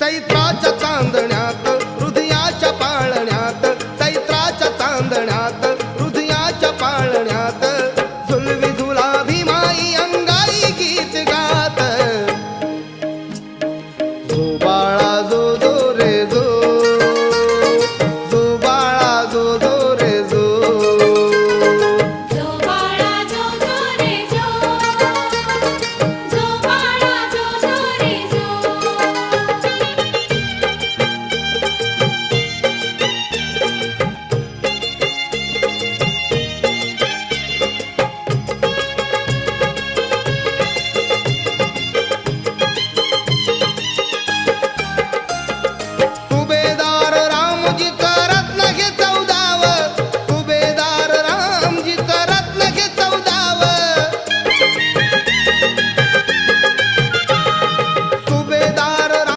चैत्राच्या चांदण्यात हृदयाच्या पाळण्यात, चैत्राच्या चांदण्यात हृदयाच्या पाळण्यात, झुलवी झुलाभी माई अंगाई गीत गात. झोबा